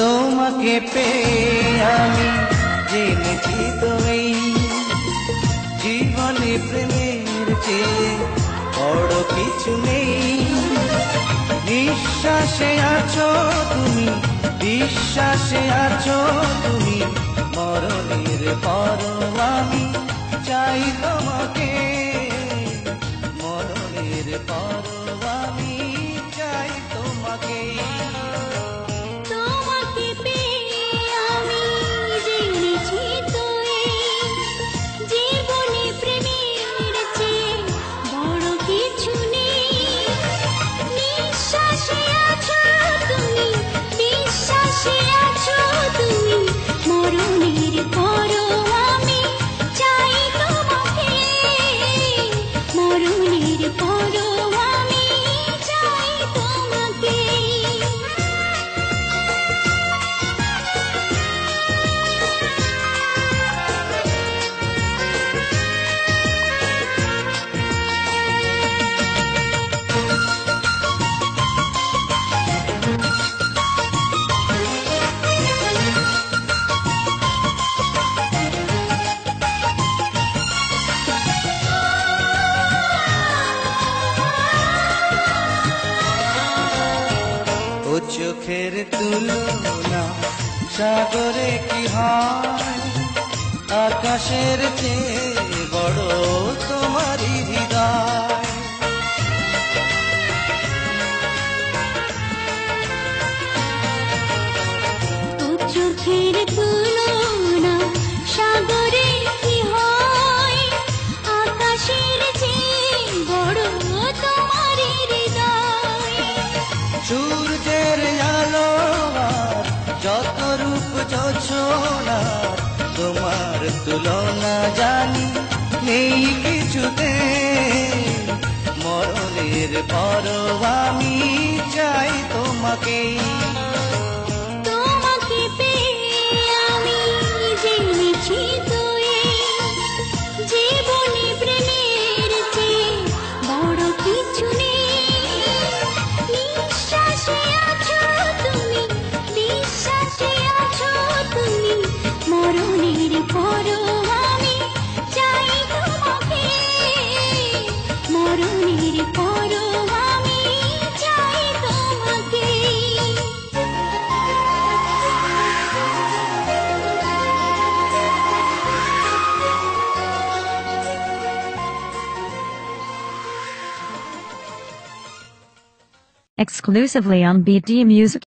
তোমাকে পেয়ে আমি জেনেছি তো এই জীবনে প্রেমের চেয়ে বড় কিছু নেই। নিঃশ্বাসে আছো তুমি, বিশ্বাসে আছো তুমি, মরণের পরও আমি চাই তোমাকে, মরণের পরও আমি চাই তোমাকে। তোমাকে পেয়ে আমি জেনেছি তো এই জীবনে প্রেমের চেয়ে বড় কিছু নেই। নিঃশ্বাসে আছো তুমি, বিশ্বাসে আছো তুমি, মরণের পরও আমি চাই তোমাকে, মরণের পরও আমি চাই তোমাকে। ও চোখের তুলনা সাগরে কি হয়, আকাশের চেয়ে বড় তোমারই হৃদয়। ও চোখের তুলনা সাগরে কি হয়, আকাশের চেয়ে বড় তোমার হৃদয়। সূর্যের আলো আর যত রূপ যোছনার, তোমার তুলনা জানি নেই কিছুতে, মরণের পরও আমি চাই তোমাকে। তোমাকে পেয়ে আমি জেনেছি তো এই জীবনে প্রেমের চেয়ে বড় কিছু নেই। নিঃশ্বাসে আছো তুমি, বিশ্বাসে আছো তুমি, মরণের পরও আমি চাই তোমাকে, মরণের পরও আমি চাই তোমাকে। Exclusively on BD Music.